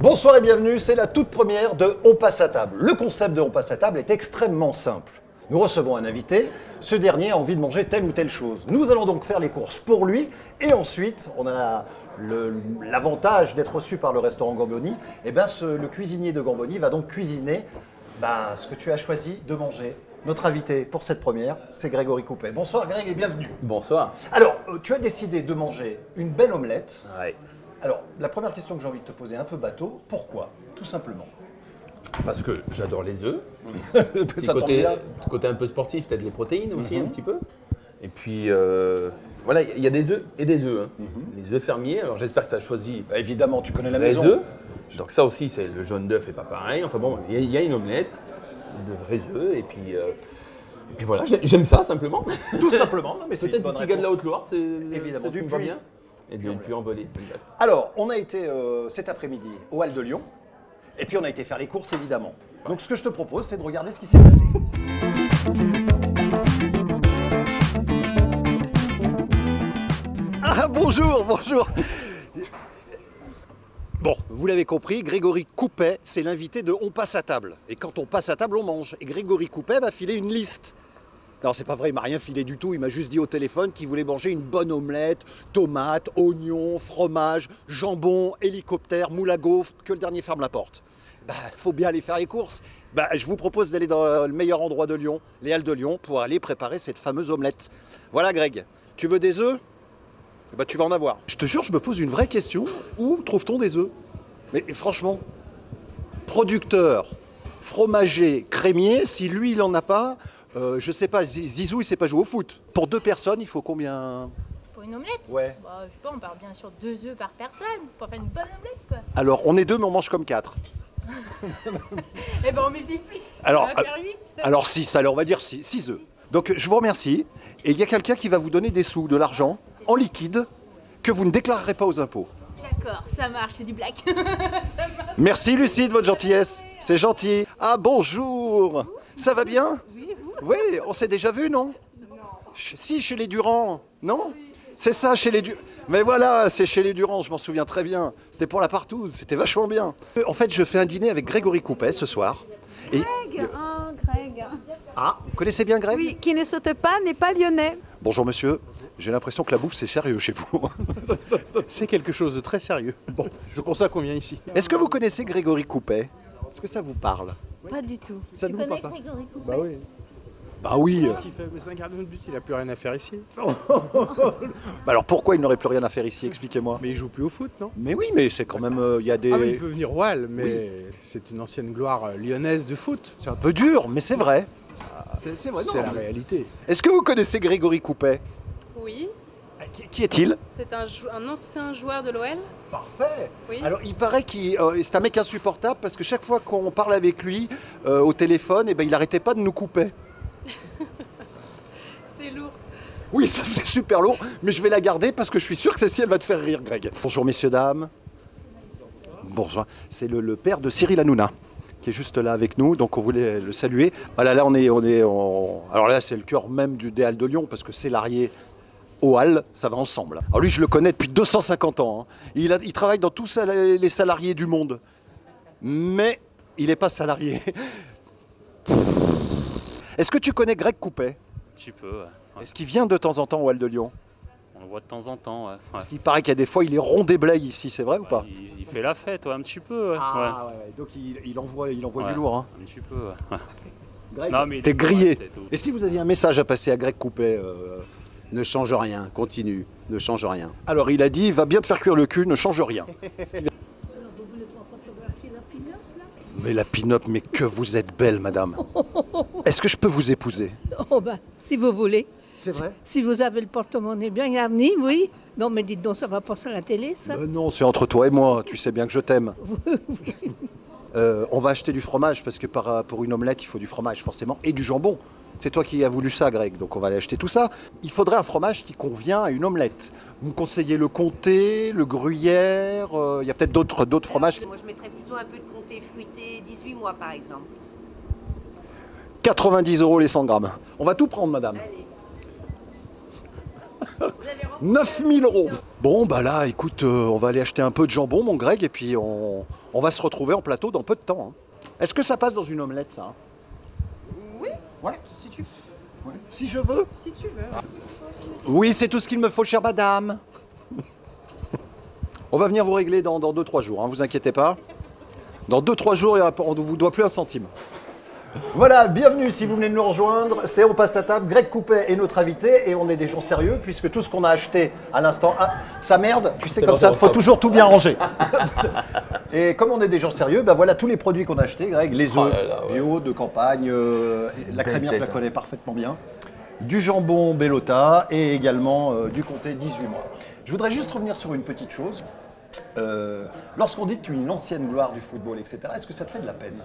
Bonsoir et bienvenue, c'est la toute première de On passe à table. Le concept de On passe à table est extrêmement simple. Nous recevons un invité, ce dernier a envie de manger telle ou telle chose. Nous allons donc faire les courses pour lui et ensuite, on a l'avantage d'être reçu par le restaurant Gamboni. Et le cuisinier de Gamboni va donc cuisiner ce que tu as choisi de manger. Notre invité pour cette première, c'est Grégory Coupet. Bonsoir Greg et bienvenue. Bonsoir. Alors, tu as décidé de manger une belle omelette. Ouais. Alors, la première question que j'ai envie de te poser, un peu bateau, pourquoi? Tout simplement. Parce que j'adore les œufs. Petit Ça tombe bien. côté un peu sportif, peut-être les protéines aussi un petit peu. Et puis voilà, il y a des œufs et des œufs. Les œufs fermiers, alors j'espère que tu as choisi Bah, évidemment, tu connais la vrais maison. œufs. Donc ça aussi, c'est le jaune d'œuf est pas pareil. Enfin bon, il y a une omelette de vrais œufs et puis voilà, j'aime ça simplement. Tout simplement, non, mais c'est une Peut-être du bonne petit gars de la réponse. Haute-Loire, Évidemment, c'est ce du qui me va Puy. bien. Et du Puy en volée, exact. Alors, on a été cet après-midi au Hall de Lyon, et puis on a été faire les courses, évidemment. Donc, ce que je te propose, c'est de regarder ce qui s'est passé. Ah, bonjour. Bon, vous l'avez compris, Grégory Coupet, c'est l'invité de On passe à table. Et quand on passe à table, on mange. Et Grégory Coupet m'a filé une liste. Non, c'est pas vrai, il m'a rien filé du tout. Il m'a juste dit au téléphone qu'il voulait manger une bonne omelette, tomates, oignons, fromage, jambon, hélicoptère, moule à gaufres, que le dernier ferme la porte. Faut bien aller faire les courses. Je vous propose d'aller dans le meilleur endroit de Lyon, les Halles de Lyon, pour aller préparer cette fameuse omelette. Voilà, Greg, tu veux des œufs? Tu vas en avoir. Je te jure, je me pose une vraie question. Où trouve-t-on des œufs? Mais franchement, producteur, fromager, crémier, si lui, il en a pas... je sais pas, Zizou, il sait pas jouer au foot. Pour 2 personnes, il faut combien? Pour une omelette? Ouais. Je sais pas, on part bien sur 2 œufs par personne pour faire une bonne omelette, quoi. Alors, on est 2, mais on mange comme 4. Eh ben, on multiplie. Alors, Ça va faire 8. Alors 6, alors on va dire 6 œufs. Donc, je vous remercie. Et il y a quelqu'un qui va vous donner des sous, de l'argent, en liquide, que vous ne déclarerez pas aux impôts. D'accord, ça marche, c'est du black. Ça marche. Merci, Lucie, de votre gentillesse. C'est gentil. Ah, bonjour. Ça va bien? Oui, et vous? Oui, on s'est déjà vu, non? Si, chez les Durand, non? C'est ça, chez les Durand. Mais voilà, c'est chez les Durand, je m'en souviens très bien. C'était pour la partout, c'était vachement bien. En fait, je fais un dîner avec Grégory Coupet ce soir. Et... Greg. Ah, vous connaissez bien Greg? Oui, qui ne saute pas n'est pas lyonnais. Bonjour monsieur, j'ai l'impression que la bouffe c'est sérieux chez vous. C'est quelque chose de très sérieux. Bon, c'est pour ça qu'on vient ici. Est-ce que vous connaissez Grégory Coupet? Est-ce que ça vous parle? Pas du tout. Ça ne vous parle pas? Grégory Coupet? Bah oui. Bah oui. Qu'est-ce qu'il fait? Mais c'est un gardien de but, il a plus rien à faire ici. Alors pourquoi il n'aurait plus rien à faire ici? Expliquez-moi. Mais il joue plus au foot, non? Mais oui, mais c'est quand même, il y a des... Ah oui, il peut venir au Hall, mais c'est une ancienne gloire lyonnaise de foot. C'est un peu dur, mais c'est vrai. C'est vrai, C'est la réalité. Est-ce que vous connaissez Grégory Coupet? Oui, Qui est-il? c'est un ancien joueur de l'OL. Parfait. Oui. Alors il paraît qu'il c'est un mec insupportable parce que chaque fois qu'on parle avec lui au téléphone, il n'arrêtait pas de nous couper. C'est lourd. Oui, ça c'est super lourd, mais je vais la garder parce que je suis sûr que celle-ci elle va te faire rire, Greg. Bonjour messieurs, dames. Bonjour. C'est le père de Cyril Hanouna qui est juste là avec nous, donc on voulait le saluer. Voilà, là alors là c'est le cœur même des Halles de Lyon parce que salarié au Hall, ça va ensemble. Alors lui je le connais depuis 250 ans. Hein. Il travaille dans tous les salariés du monde, mais il n'est pas salarié. Est-ce que tu connais Greg Coupet? Un petit peu, ouais. Est-ce qu'il vient de temps en temps au Hall de Lyon? On le voit de temps en temps, ouais. Parce qu'il paraît qu'il y a des fois, il est rond des blagues ici, c'est vrai ou pas? Il fait la fête, ouais, un petit peu, ouais. Ah ouais, donc il envoie Ouais. du Ouais, lourd. Hein. un petit peu, ouais. Greg, Non, mais il t'es est grillé. correct et tout. Et si vous aviez un message à passer à Greg Coupet Ne change rien, continue, ne change rien. Alors il a dit, va bien te faire cuire le cul, ne change rien. Mais la pin-up, mais que vous êtes belle, madame. Est-ce que je peux vous épouser? Oh si vous voulez. C'est vrai? Si vous avez le porte-monnaie bien garni, oui. Non, mais dites donc, ça va pas sur la télé, ça. Non, c'est entre toi et moi, tu sais bien que je t'aime. On va acheter du fromage, parce que pour une omelette, il faut du fromage, forcément, et du jambon. C'est toi qui as voulu ça, Greg, donc on va aller acheter tout ça. Il faudrait un fromage qui convient à une omelette. Vous me conseillez le comté, le gruyère, il y a peut-être d'autres fromages. Moi, je mettrais plutôt un peu de comté fruité, 18 mois par exemple. 90 € les 100 grammes. On va tout prendre, madame. Allez. Vous avez 9 000 €. Bon, bah là, écoute, on va aller acheter un peu de jambon, mon Greg, et puis on va se retrouver en plateau dans peu de temps. Hein. Est-ce que ça passe dans une omelette, ça hein? Oui, Ouais. si tu, Ouais. Si je veux. si tu veux. Oui, c'est tout ce qu'il me faut, chère madame. On va venir vous régler dans 2-3 jours, hein, vous inquiétez pas. Dans 2-3 jours, on ne vous doit plus un centime. Voilà, bienvenue si vous venez de nous rejoindre. C'est On passe à table. Greg Coupet est notre invité et on est des gens sérieux puisque tout ce qu'on a acheté à l'instant. Ah, ça merde, tu sais, comme ça, il faut toujours tout bien ranger. Et comme on est des gens sérieux, ben voilà tous les produits qu'on a achetés, Greg. Les œufs bio de campagne, la crémière, je la connais parfaitement bien. Du jambon Bellota et également du comté 18 mois. Je voudrais juste revenir sur une petite chose. Lorsqu'on dit que tu es une ancienne gloire du football, etc., est-ce que ça te fait de la peine?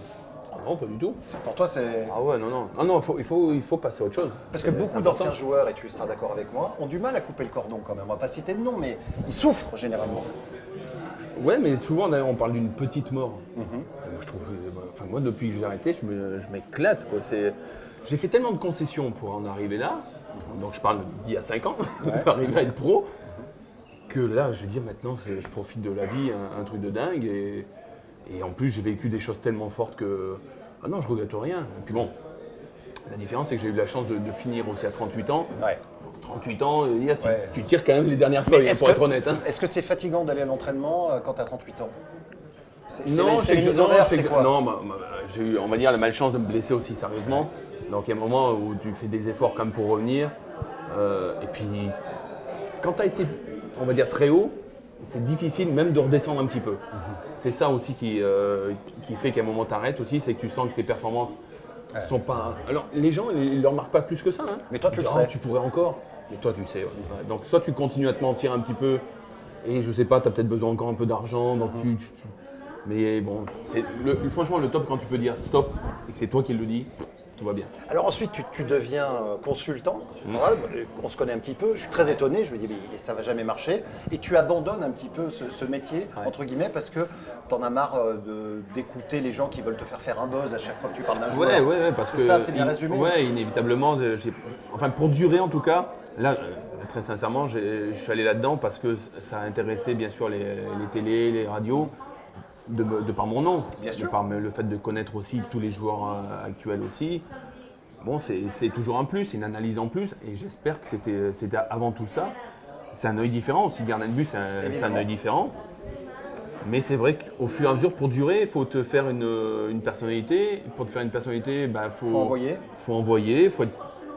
Ah non, pas du tout. Pour toi, c'est... Ah ouais, non, il faut passer à autre chose. Parce que beaucoup d'anciens joueurs, et tu seras d'accord avec moi, ont du mal à couper le cordon quand même. On va pas citer de nom, mais ils souffrent généralement. Ouais, mais souvent d'ailleurs on parle d'une petite mort. Et moi je trouve, moi depuis que j'ai arrêté, je m'éclate quoi. J'ai fait tellement de concessions pour en arriver là, donc je parle d'il y a 5 ans, pour arriver à être pro, que là je veux dire maintenant je profite de la vie, un truc de dingue et en plus j'ai vécu des choses tellement fortes que ah non je regrette rien. Et puis bon, la différence c'est que j'ai eu la chance de finir aussi à 38 ans. Ouais. 38 ans, tu tires quand même les dernières feuilles, pour être honnête. Hein. Est-ce que c'est fatigant d'aller à l'entraînement quand tu as 38 ans? Non, c'est les mises horaires, c'est quoi? Non, j'ai eu, on va dire, la malchance de me blesser aussi sérieusement. Donc il y a un moment où tu fais des efforts quand même pour revenir. Et puis, quand tu as été, on va dire, très haut, c'est difficile même de redescendre un petit peu. C'est ça aussi qui fait qu'à un moment tu arrêtes aussi, c'est que tu sens que tes performances sont pas... Alors les gens, ils ne le remarquent pas plus que ça. Hein. Mais toi tu le sais. Tu pourrais encore. Mais toi tu sais. Ouais. Donc soit tu continues à te mentir un petit peu, et je sais pas, tu as peut-être besoin encore un peu d'argent, donc mais bon, franchement le top quand tu peux dire stop, et que c'est toi qui le dis, tout va bien. Alors ensuite, tu deviens consultant. Voilà, on se connaît un petit peu. Je suis très étonné. Je me dis, mais ça va jamais marcher. Et tu abandonnes un petit peu ce métier, entre guillemets, parce que tu en as marre d'écouter les gens qui veulent te faire un buzz à chaque fois que tu parles d'un joueur. Ouais, parce que... ça, c'est bien résumé. Ouais, inévitablement. Enfin, pour durer en tout cas, là, très sincèrement, je suis allé là-dedans parce que ça a intéressé bien sûr les télés, les radios. De par mon nom, de par le fait de connaître aussi tous les joueurs actuels aussi. Bon, c'est toujours un plus, c'est une analyse en plus, et j'espère que c'était avant tout ça. C'est un œil différent aussi, gardien de but, c'est un œil différent. Mais c'est vrai qu'au fur et à mesure, pour durer, il faut te faire une personnalité. Pour te faire une personnalité, faut envoyer, faut être...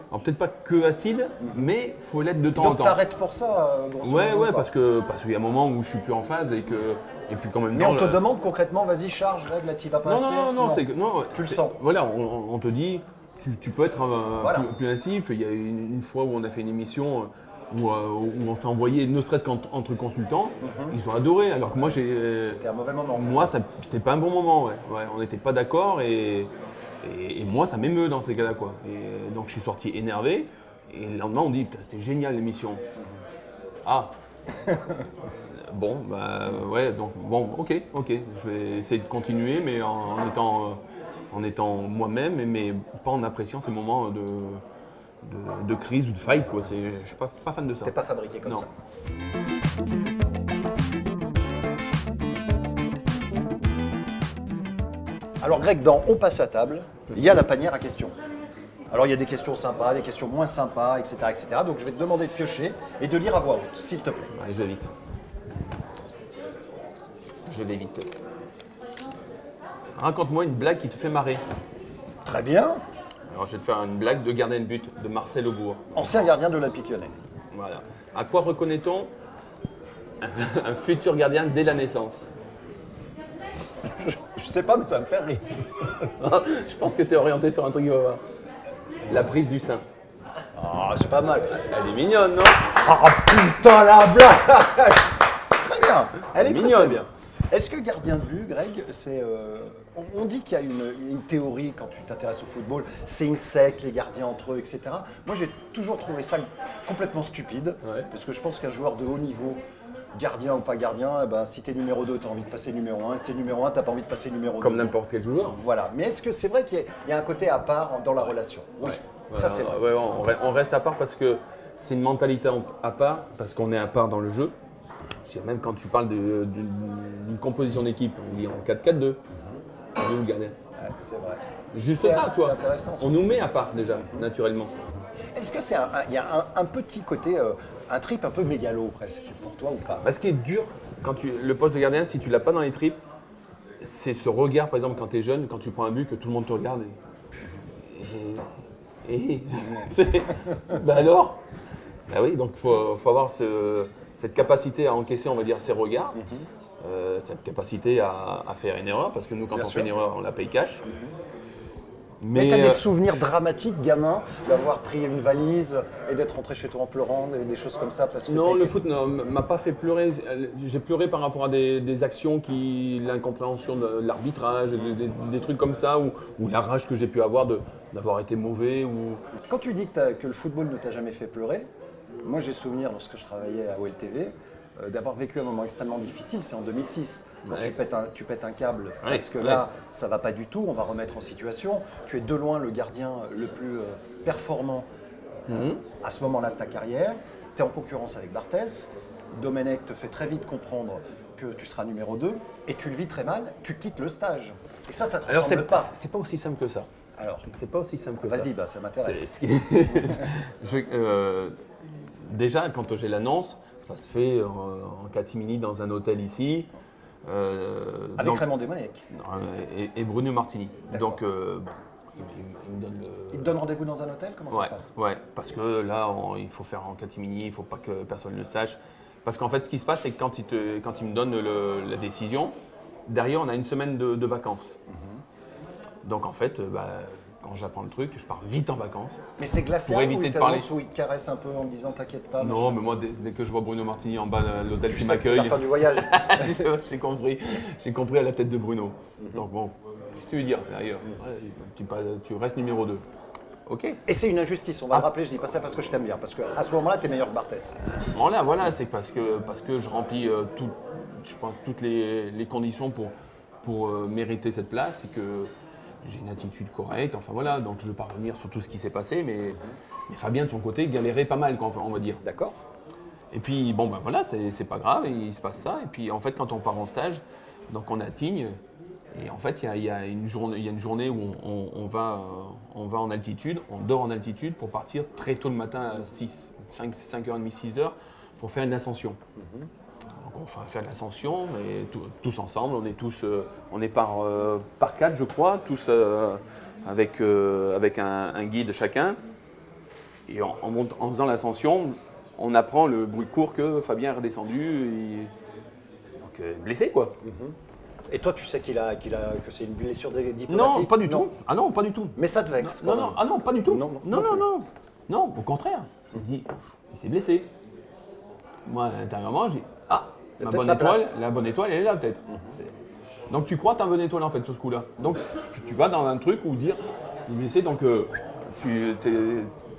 Alors peut-être pas que acide, mais il faut l'être de temps en temps. Donc t'arrêtes pour ça, grosso modo, Ouais, parce qu'il y a un moment où je suis plus en phase et puis quand même. Mais on te demande concrètement, vas-y charge, règle, là tu vas passer. Non, tu le sens. Voilà, on te dit, tu peux être plus actif. Il y a une fois où on a fait une émission où on s'est envoyé, ne serait-ce qu'entre consultants, ils ont adoré. Alors que moi c'était un mauvais moment. Moi, c'était pas un bon moment. Ouais, on n'était pas d'accord et moi, ça m'émeut dans ces cas-là, quoi. Et donc, je suis sorti énervé. Et le lendemain, on dit, putain, c'était génial l'émission. Ah. Bon, ouais, donc, bon, ok. Je vais essayer de continuer, mais en étant moi-même, mais pas en appréciant ces moments de crise ou de fight, quoi. Je suis pas fan de ça. T'es pas fabriqué comme ça. Alors Greg, dans On passe à table, il y a la panière à questions. Alors il y a des questions sympas, des questions moins sympas, etc. Donc je vais te demander de piocher et de lire à voix haute, s'il te plaît. Allez, je vais vite. Raconte-moi une blague qui te fait marrer. Très bien. Alors je vais te faire une blague de gardien de but de Marcel Aubourg. Ancien gardien de l'Olympique Lyonnais. Voilà. À quoi reconnaît-on un futur gardien dès la naissance? Je sais pas, mais ça va me faire rire. Je pense que tu es orienté sur un truc qui va voir. La prise du sein. Ah, c'est pas mal. Elle est mignonne, non? Ah putain, la blague. Très bien. Elle est mignonne. Très bien. Est-ce que gardien de but, Greg, c'est... on dit qu'il y a une théorie quand tu t'intéresses au football, c'est une secte, les gardiens entre eux, etc. Moi, j'ai toujours trouvé ça complètement stupide, parce que je pense qu'un joueur de haut niveau, gardien ou pas gardien, si t'es numéro 2, t'as envie de passer numéro 1. Si t'es numéro 1, t'as pas envie de passer numéro 2. Comme n'importe quel joueur. Voilà. Mais est-ce que c'est vrai qu'il y a un côté à part dans la relation? Oui. Ça, c'est vrai. Ouais, on reste à part parce que c'est une mentalité à part, parce qu'on est à part dans le jeu. Je dirais même quand tu parles d'une composition d'équipe, on dit en 4-4-2. On est le gardien. Ouais, c'est vrai. Juste C'est- ça, tu vois. c'est intéressant, ça. On nous met à part déjà, naturellement. Est-ce que il y a un petit côté, un trip un peu mégalo presque, pour toi ou pas? Ce qui est dur, le poste de gardien, si tu l'as pas dans les tripes, c'est ce regard, par exemple, quand tu es jeune, quand tu prends un but, que tout le monde te regarde. Tu sais, bah alors bah oui, donc il faut avoir cette capacité à encaisser, on va dire, ces regards, cette capacité à faire une erreur, parce que nous, quand Bien on sûr. fait une erreur, on la paye cash. Mais tu as des souvenirs dramatiques, gamin, d'avoir pris une valise et d'être rentré chez toi en pleurant, des choses comme ça parce que Non, t'as le été- foot ne m'a pas fait pleurer. J'ai pleuré par rapport à des actions, l'incompréhension de l'arbitrage, des trucs comme ça, ou la rage que j'ai pu avoir d'avoir été mauvais. Quand tu dis que le football ne t'a jamais fait pleurer, moi j'ai souvenir lorsque je travaillais à OLTV d'avoir vécu un moment extrêmement difficile, c'est en 2006. Quand Ouais. tu pètes un câble, Ouais, parce que là, ça va pas du tout, on va remettre en situation. Tu es de loin le gardien le plus performant à ce moment-là de ta carrière. Tu es en concurrence avec Barthès. Domenech te fait très vite comprendre que tu seras numéro 2 et tu le vis très mal, tu quittes le stage. Et ça te Alors ressemble pas. c'est pas aussi simple que ça. Alors, C'est pas aussi simple que ça. vas-y, bah, ça m'intéresse. C'est- Déjà, quand j'ai l'annonce, ça se fait en catimini dans un hôtel ici. Avec donc- Raymond Domenech. et Bruno Martini. D'accord. Donc, il me donne Il te donne rendez-vous dans un hôtel? Comment ça Ouais, se passe? ouais, parce que là, il faut faire en catimini, il ne faut pas que personne le sache. Parce qu'en fait, ce qui se passe, c'est que quand il me donne la décision, derrière, on a une semaine de vacances. Donc, en fait, quand j'apprends le truc, je pars vite en vacances. Mais c'est glacial Pour éviter ou il de parler. t'annonce ou il te caresse un peu en me disant t'inquiète pas? Non, mais moi, dès que je vois Bruno Martini en bas de l'hôtel tu qui sais que c'est la m'accueille, fin du voyage. j'ai compris à la tête de Bruno. Donc, bon, qu'est-ce que tu veux dire d'ailleurs? Tu restes numéro 2. Ok. Et c'est une injustice, on va le rappeler, je dis pas ça parce que je t'aime bien, parce qu'à ce moment-là, t'es meilleur que Barthès. À ce moment-là, voilà, c'est parce que je remplis je pense, toutes les conditions pour mériter cette place et que j'ai une attitude correcte. Enfin voilà, donc je ne veux pas revenir sur tout ce qui s'est passé, mais Fabien de son côté galérait pas mal, quoi, on va dire. D'accord? Et puis bon, voilà, c'est pas grave, il se passe ça. Et puis en fait, quand on part en stage, donc on a Tignes. Et en fait, il y a une journée où on va en altitude, on dort en altitude pour partir très tôt le matin à 5h30, 6h pour faire une ascension. Donc on va faire l'ascension et tous ensemble, on est par 4 je crois, tous avec un guide chacun. Et en faisant l'ascension, on apprend le bruit court que Fabien est redescendu, donc blessé quoi. Et toi, tu sais que c'est une blessure diplomatique? Non, pas du tout. Ah non, pas du tout. Mais ça te vexe? Non, quand non, même. ah non, pas du tout. Non, Non, au contraire. Je me dis, il s'est blessé. Moi, intérieurement, j'ai dit, ah, Il y a peut-être la place. la bonne étoile, elle est là peut-être. Donc tu crois que tu as une bonne étoile en fait sur ce coup-là. Donc tu vas dans un truc où dire, il est blessé, donc tu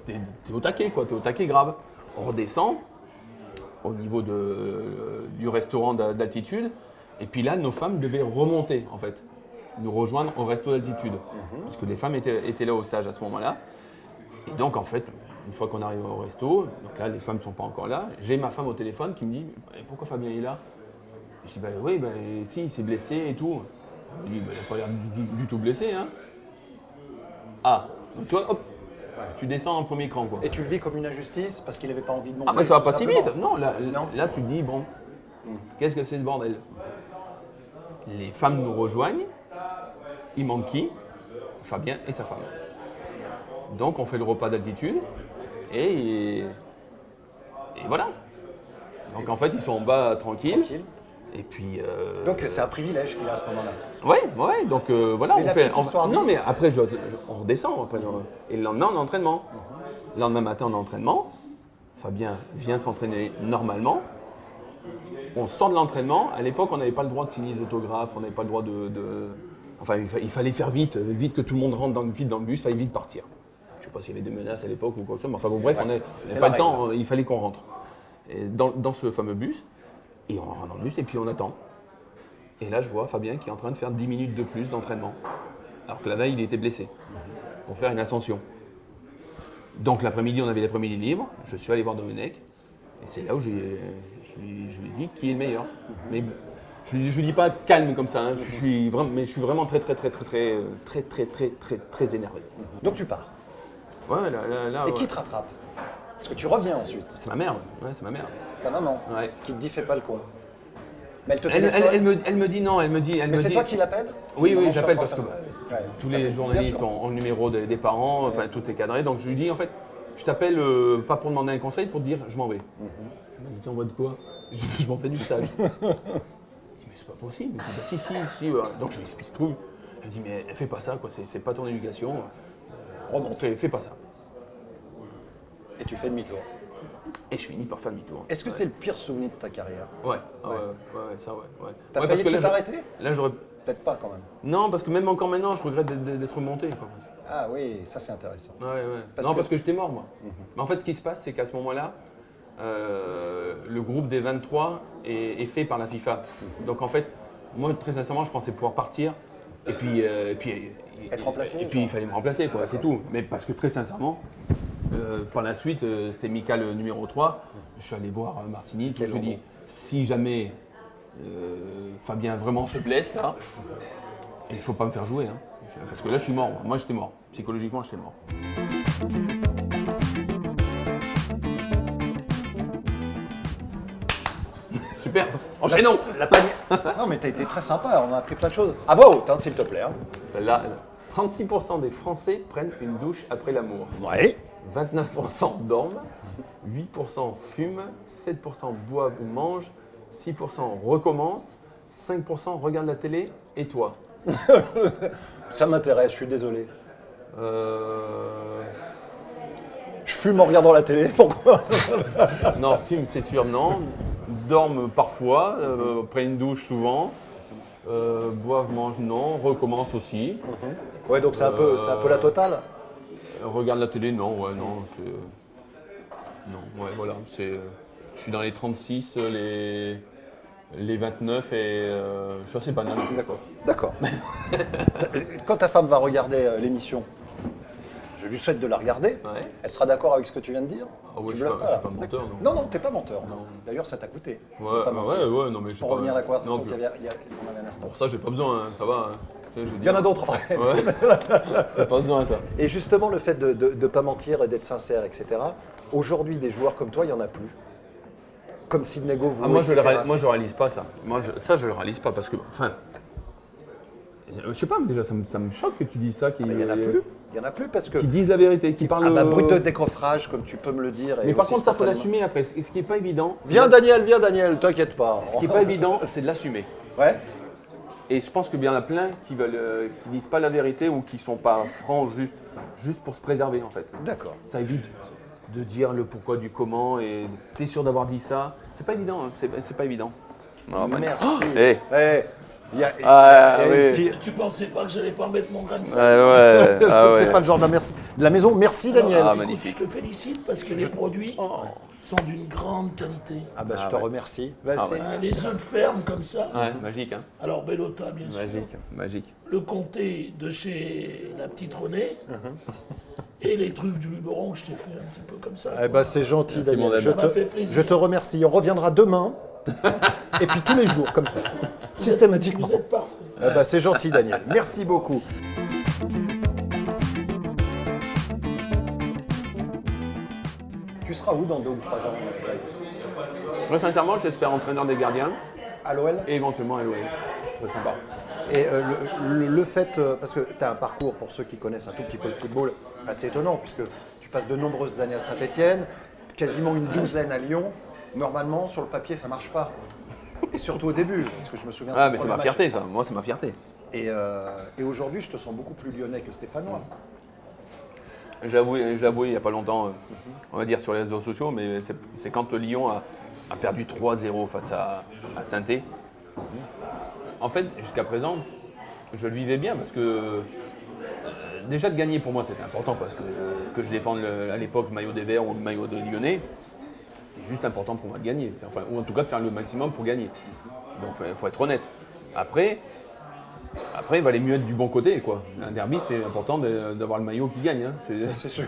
es au taquet, quoi, tu es au taquet grave. On redescend au niveau du restaurant d'altitude. Et puis là, nos femmes devaient remonter, en fait, nous rejoindre au resto d'altitude. Parce que les femmes étaient là au stage à ce moment-là. Et donc, en fait, une fois qu'on arrive au resto, donc là, les femmes ne sont pas encore là, j'ai ma femme au téléphone qui me dit « Pourquoi Fabien est là ?» Je dis « Oui, si, il s'est blessé et tout. » Elle me dit « Il n'a pas l'air du tout blessé, hein. » Ah, donc toi, hop, tu descends en premier cran, quoi. Et tu le vis comme une injustice parce qu'il n'avait pas envie de monter? Ah, mais ça va tout pas si simplement. vite. Non, Non. là, tu te dis, bon, qu'est-ce que c'est ce bordel? Les femmes nous rejoignent. Il manque qui? Fabien et sa femme. Donc, on fait le repas d'altitude. Et voilà. Donc, en fait, ils sont en bas tranquilles. Tranquille. Et puis. Donc c'est un privilège qu'il a à ce moment-là. Ouais, donc voilà, Mais on la fait. petite histoire Non, dit- mais après, on redescend. Après, et le lendemain, on est en entraînement. Le lendemain matin, on est en entraînement. Fabien vient s'entraîner normalement. On sort de l'entraînement. À l'époque, on n'avait pas le droit de signer des autographes, on n'avait pas le droit Enfin, il fallait faire vite que tout le monde rentre vite dans le bus, il fallait vite partir. Je ne sais pas s'il y avait des menaces à l'époque ou quoi que ce soit, mais enfin bon, bref, on n'avait c'était pas la le temps, il fallait qu'on rentre. Et dans ce fameux bus, et on rentre dans le bus et puis on attend. Et là, je vois Fabien qui est en train de faire 10 minutes de plus d'entraînement. Alors que la veille, il était blessé pour faire une ascension. Donc l'après-midi, on avait l'après-midi libre. Je suis allé voir Domenech. Et c'est là où je lui ai dit qui est le meilleur. Mais je ne lui dis pas calme comme ça. Hein. Je suis vraiment très énervé. Donc tu pars. Ouais, là, Et ouais. qui te rattrape? Parce que tu reviens ensuite. C'est ma mère. Ouais, c'est ma mère. C'est ta maman Ouais. qui te dit fais pas le con. Mais elle te téléphone. Elle me dit non. Mais c'est toi qui l'appelles? Oui, Maman, je suis j'appelle en parce que train de- Ouais. tous les journalistes Bien sûr. ont le numéro des parents, enfin tout est cadré. Donc je lui dis en fait, je t'appelle pas pour demander un conseil, pour te dire je m'en vais. Elle m'a dit t'envoies de quoi? Je m'en fais du stage. Je dis mais c'est pas possible. Je dis, bah, si. Donc je lui explique tout. Elle me dit mais fais pas ça, quoi. C'est pas ton éducation. Remonte. Fais pas ça. Et tu fais demi-tour. Et je finis par faire demi-tour. Est-ce que c'est le pire souvenir de ta carrière? Ouais, ça ouais. T'as Ouais, failli parce que tout arrêter? là j'aurais. Peut-être pas quand même. Non, parce que même encore maintenant, je regrette d'être monté. Quoi. Ah oui, ça c'est intéressant. Ouais. Parce Parce que- que j'étais mort, moi. Mais en fait, ce qui se passe, c'est qu'à ce moment-là, le groupe des 23 est fait par la FIFA. Donc en fait, moi, très sincèrement, je pensais pouvoir partir et puis Être remplacé, Et puis genre. il fallait me remplacer, quoi. C'est tout. Mais parce que très sincèrement, par la suite, c'était Mika le numéro 3. Je suis allé voir Martini. Je lui ai dit, si jamais Fabien vraiment se blesse là, il ne faut pas me faire jouer. Hein. Parce que là, je suis mort. Moi, j'étais mort. Psychologiquement, j'étais mort. Super. Enchaînons. La panière. Non mais t'as été très sympa, on a appris plein de choses. À voix haute, hein, s'il te plaît. Hein. Celle-là, 36% des Français prennent une douche après l'amour. Ouais. 29% dorment, 8% fument, 7% boivent ou mangent, 6% recommencent, 5% regardent la télé. Et toi? Ça m'intéresse, je suis désolé. Euh... Je fume en regardant la télé, pourquoi? Non, fume, c'est sûr, non. Dorment parfois, prennent une douche souvent. Boivent, mangent, non. Recommencent aussi. Ouais, donc c'est un peu la totale. Regarde la télé, non, ouais, non, c'est... Non, ouais, voilà, c'est... Je suis dans les 36, les 29 et je suis assez banal. D'accord. Quand ta femme va regarder l'émission, je lui souhaite de la regarder. Ouais. Elle sera d'accord avec ce que tu viens de dire? Ah ouais, Tu je bluffes suis pas menteur, non. Non, t'es pas menteur. Non. D'ailleurs, ça t'a coûté. Ouais, Pas mentir. ouais, non, mais je sais Pour pas... revenir à la conversation non, qu'il y avait on avait un instant. Pour ça, j'ai pas besoin, hein, ça va. Hein. Tu sais, je veux Il y en dire. a d'autres après. Ouais, j'ai pas besoin, ça. Et justement, le fait de ne pas mentir et d'être sincère, etc., aujourd'hui, des joueurs comme toi, il n'y en a plus. Comme Sidney Govou, Ah, moi, je etc. réalise pas ça. Ça, je le réalise pas parce que... Enfin... Je sais pas, mais déjà, ça me choque que tu dis ça. Il n'y en a plus. Il n'y en a plus parce que... Qui disent la vérité, qui parlent... Ah bah, brut de décoffrage, comme tu peux me le dire. et Mais par aussi contre, ça, faut spontanément. l'assumer après. Ce qui est pas évident... c'est Viens Daniel, t'inquiète pas. Ce qui est pas évident, c'est de l'assumer. Ouais. Et je pense qu'il y en a plein qui veulent, qui disent pas la vérité ou qui sont pas francs juste pour se préserver en fait. D'accord. Ça évite de dire le pourquoi du comment et t'es sûr d'avoir dit ça. C'est pas évident, hein. C'est pas évident. Non, Merci. Eh. Eh, il y a- Ah, il y a oui. une petite- Tu pensais pas que j'allais pas mettre mon grain de sel? C'est pas le genre de la maison. Merci Daniel. Ah, Écoute, magnifique. je te félicite parce que les produits sont d'une grande qualité. Ah bah je te remercie. Bah, c'est- Les œufs de ferme comme ça. Ouais, magique, hein. Alors Bellota, bien sûr. Magique. Le comté de chez la petite Renée. Mhm. Et les truffes du Luberon, je t'ai fait un petit peu comme ça. Eh ben, c'est gentil Merci, mon Daniel. ami. Ça m'a fait plaisir. Je te remercie. On reviendra demain. Et puis tous les jours, comme ça. Systématiquement. Vous êtes parfait. Eh ben, c'est gentil Daniel. Merci beaucoup. Tu seras où dans 2 ou 3 ans Moi, sincèrement, j'espère entraîneur des gardiens à l'OL? et éventuellement à l'OL. Ce serait sympa. Et le fait, parce que tu as un parcours, pour ceux qui connaissent un tout petit peu le football, assez étonnant, puisque tu passes de nombreuses années à Saint-Etienne, quasiment une douzaine à Lyon. Normalement, sur le papier, ça marche pas. Et surtout au début, parce que je me souviens... de Ah, ton mais c'est premier ma match. fierté, ça. Moi, c'est ma fierté. Et aujourd'hui, je te sens beaucoup plus lyonnais que stéphanois. J'ai avoué il n'y a pas longtemps, on va dire sur les réseaux sociaux, mais c'est quand Lyon a perdu 3-0 face à Saint-Étienne. En fait, jusqu'à présent, je le vivais bien parce que déjà de gagner pour moi c'était important parce que je défende à l'époque le maillot des Verts ou le maillot de Lyonnais, c'était juste important pour moi de gagner, enfin, ou en tout cas de faire le maximum pour gagner. Donc il faut être honnête. Après, Après, il valait mieux être du bon côté, quoi. Un derby, c'est important d'avoir le maillot qui gagne. Hein. C'est sûr.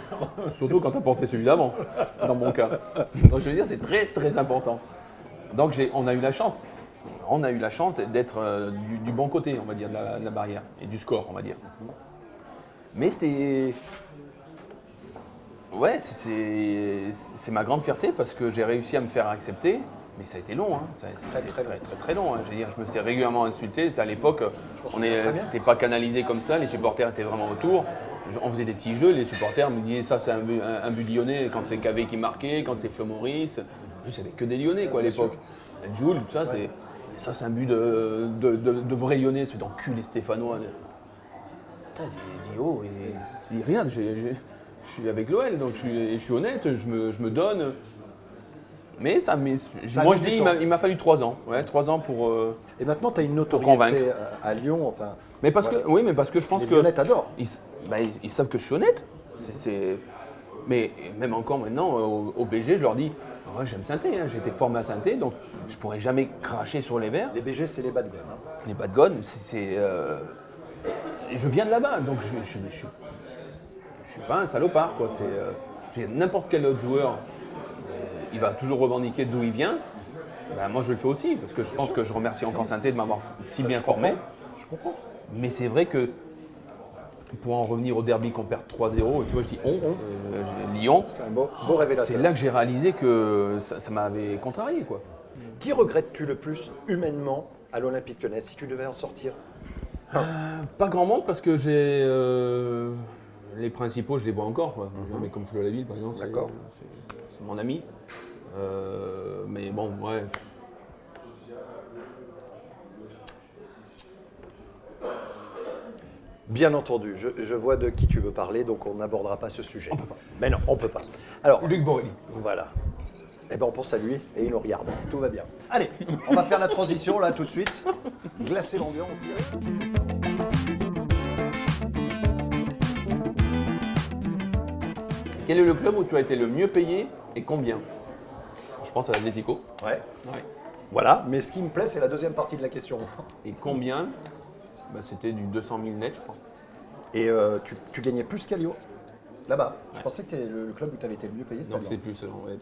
Surtout quand tu as porté celui d'avant, dans mon cas. Donc je veux dire, c'est très très important. Donc on a eu la chance. On a eu la chance d'être du bon côté, on va dire, de la barrière et du score, on va dire. Mais c'est ma grande fierté parce que j'ai réussi à me faire accepter. Mais ça a été long, hein. Ça a été très long. Hein. Je veux dire, je me suis régulièrement insulté. À l'époque, c'était pas canalisé comme ça. Les supporters étaient vraiment autour. On faisait des petits jeux. Les supporters me disaient ça, c'est un but lyonnais. Quand c'est Cavé qui marquait, quand c'est Flo Maurice. En plus, il n'y avait que des lyonnais quoi, à l'époque. Jules, tout ça, c'est un but de vrais lyonnais. C'est d'enculé Stéphanois. Putain, dis oh, et regarde, je suis avec l'OL, donc je suis honnête, je me donne. Mais moi je dis, il m'a fallu 3 ans. Ouais, 3 ans pour. Et maintenant, tu as une notoriété à Lyon. Enfin, mais parce que je pense les que. Lyonnais t'adorent. Ils savent que je suis honnête. Mais même encore maintenant, au BG, je leur dis ouais, j'aime Saint-Étienne, hein. J'ai été formé à Saint-Étienne, donc je pourrais jamais cracher sur les verts. Les BG, c'est les bas de gamme. Hein. Les bas de gamme, je viens de là-bas, donc je suis pas un salopard. Quoi. N'importe quel autre joueur. Il va toujours revendiquer d'où il vient. Ben, moi, je le fais aussi, parce que je pense que je remercie encore Saint-Étienne de m'avoir si bien formé. Je comprends. Mais c'est vrai que, pour en revenir au derby qu'on perd 3-0, tu vois, je dis Lyon, c'est un beau révélateur. C'est là que j'ai réalisé que ça m'avait contrarié. Quoi. Qui regrettes-tu le plus humainement à l'Olympique Lyonnais, si tu devais en sortir? Pas grand monde, parce que j'ai les principaux, je les vois encore. Quoi. Mais comme Flo Laville, par exemple, c'est mon ami. Mais bon, ouais. Bien entendu, je vois de qui tu veux parler, donc on n'abordera pas ce sujet. On peut pas. Mais non, on peut pas. Alors, Luc Borelli. Voilà. Eh ben on pense à lui et il nous regarde. Tout va bien. Allez, on va faire la transition là tout de suite. Glacer l'ambiance. Quel est le club où tu as été le mieux payé et combien? Je pense à l'Atlético. Ouais. Voilà, mais ce qui me plaît, c'est la deuxième partie de la question. Et combien? C'était du 200 000 net, je crois. Et tu gagnais plus qu'à Lyon, là-bas. Je pensais que le club où tu avais été le mieux payé, c'était Non, Lyon. c'est plus, ouais,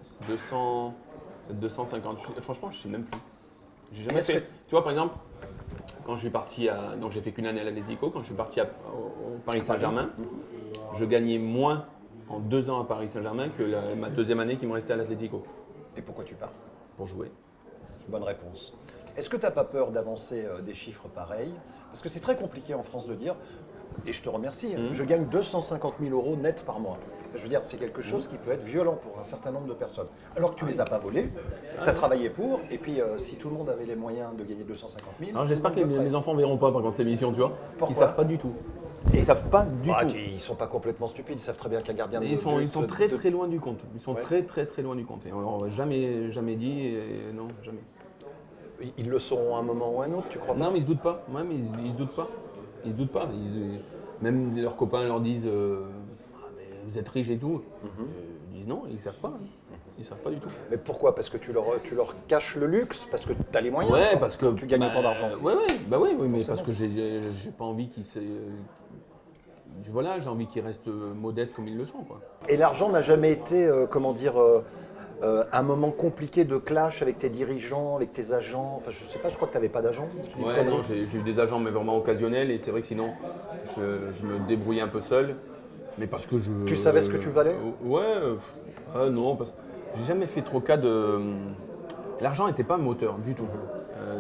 250. Franchement, je ne sais même plus. J'ai jamais fait. Tu vois, par exemple, quand je suis parti donc j'ai fait qu'une année à l'Atlético, quand je suis parti au Paris Saint-Germain, je gagnais moins en 2 ans à Paris Saint-Germain que ma deuxième année qui me restait à l'Atlético. Et pourquoi tu pars? Pour jouer. Bonne réponse. Est-ce que tu n'as pas peur d'avancer des chiffres pareils? Parce que c'est très compliqué en France de dire, et je te remercie, je gagne 250 000 euros net par mois. Je veux dire, c'est quelque chose qui peut être violent pour un certain nombre de personnes. Alors que tu ne les as pas volés, tu as travaillé pour, et puis si tout le monde avait les moyens de gagner 250 000… Alors j'espère que mes enfants ne verront pas par contre ces émissions, tu vois. Parce qu'ils ne Pourquoi? savent pas du tout. Ils savent pas du tout. Ils ne sont pas complètement stupides, ils savent très bien qu'un gardien de Ils sont très très loin du compte. Ils sont très loin du compte. Et on n'aurait jamais dit, non, jamais. Ils le seront à un moment ou à un autre, tu crois pas? Non, mais ils se doutent pas. Ouais, mais ils se doutent pas. Ils se doutent pas. Même leurs copains leur disent mais vous êtes riches et tout. Ils disent non, ils savent pas. Ils savent pas du tout. Mais pourquoi? Parce que tu leur caches le luxe? Parce que tu as les moyens? Ouais, parce que tu gagnes autant d'argent. Oui, mais parce que j'ai pas envie qu'ils voilà, j'ai envie qu'ils restent modestes comme ils le sont, quoi. Et l'argent n'a jamais été, un moment compliqué de clash avec tes dirigeants, avec tes agents? Enfin, je sais pas, je crois que tu n'avais pas d'agent. Ouais, non, j'ai eu des agents, mais vraiment occasionnels, et c'est vrai que sinon, je me débrouillais un peu seul. Mais parce que Tu savais ce que tu valais? Non, parce que j'ai jamais fait trop cas de. L'argent n'était pas un moteur du tout.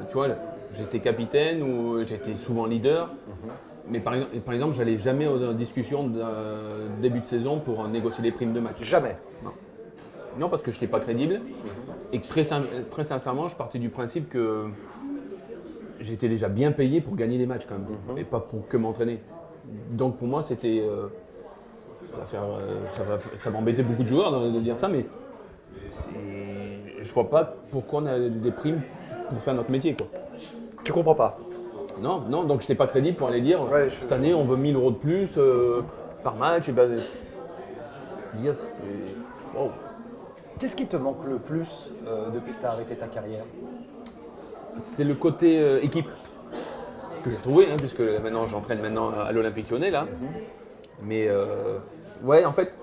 Tu vois, j'étais capitaine ou j'étais souvent leader. Mais par exemple, j'allais jamais en discussion de début de saison pour négocier les primes de match. Jamais? Non, parce que je n'étais pas crédible. Et que très sincèrement, je partais du principe que j'étais déjà bien payé pour gagner les matchs quand même. Et pas pour que m'entraîner. Donc pour moi, c'était. Ça va embêter beaucoup de joueurs de dire ça, mais je vois pas pourquoi on a des primes pour faire notre métier, quoi. Tu comprends pas? Non, donc je n'étais pas crédible pour aller dire cette année on veut 1 000 euros de plus par match. Et ben, wow. Qu'est-ce qui te manque le plus depuis que tu as arrêté ta carrière? C'est le côté équipe. que j'ai retrouvé, hein, puisque maintenant j'entraîne à l'Olympique Lyonnais là. Mais ouais, en fait,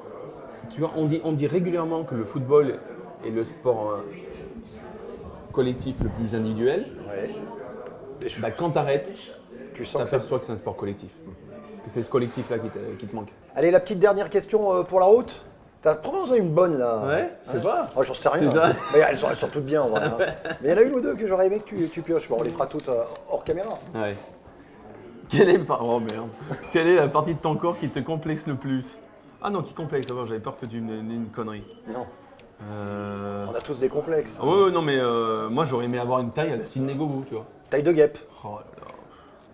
tu vois, on dit régulièrement que le football est le sport collectif le plus individuel. Ouais. Bah, quand t'arrêtes, Tu tu sens que t'aperçois que c'est un sport collectif. Parce que c'est ce collectif là qui te manque. Allez, la petite dernière question pour la route. Prends-en une bonne là. Ouais, je sais pas. Oh, j'en sais rien. C'est ça. Mais elles sont toutes bien en vrai. Hein. Mais il y en a une ou deux que j'aurais aimé que tu pioches. Bon, on les fera toutes hors caméra. Ouais. Oh merde. Quelle est la partie de ton corps qui te complexe le plus? Ah non, qui complexe, d'abord, j'avais peur que tu me dises une connerie. Non. On a tous des complexes. Ah ouais, non mais moi j'aurais aimé avoir une taille à la Sidney Govou, tu vois. Taille de guêpe. Oh là là.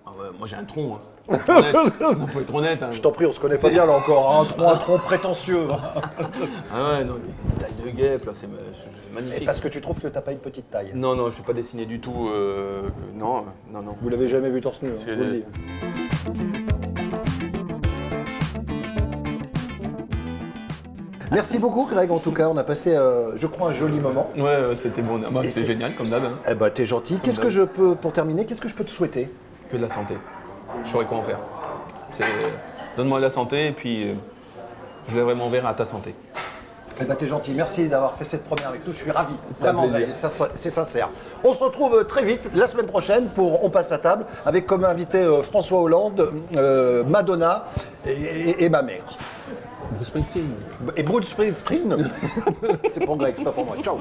Ah ouais, moi j'ai un tronc. Hein. Faut être honnête. Hein. Je t'en prie, on se connaît pas bien là encore. Un tronc prétentieux. Ah ouais, non, une taille de guêpe là, c'est magnifique. Et parce que tu trouves que t'as pas une petite taille. Non, non, je suis pas dessiné du tout. Non. Vous l'avez jamais vu torse nu, hein, je vous le dis. Merci beaucoup Greg, en tout cas, on a passé, je crois, un joli moment. Ouais, c'était bon. Moi, c'était génial, comme d'hab. Hein. Eh ben, t'es gentil. Qu'est-ce que je peux, pour terminer, qu'est-ce que je peux te souhaiter? Que de la santé. Je saurais quoi en faire. Donne-moi de la santé et puis je lèverai mon verre à ta santé. Eh ben, t'es gentil. Merci d'avoir fait cette première avec nous. Je suis ravi. Vraiment, un plaisir. Greg, c'est sincère. On se retrouve très vite la semaine prochaine pour On passe à table avec comme invité François Hollande, Madonna et ma mère. Bruce Springsteen. Et Bruce Springsteen. C'est pour Greg, c'est pas pour moi. Ciao.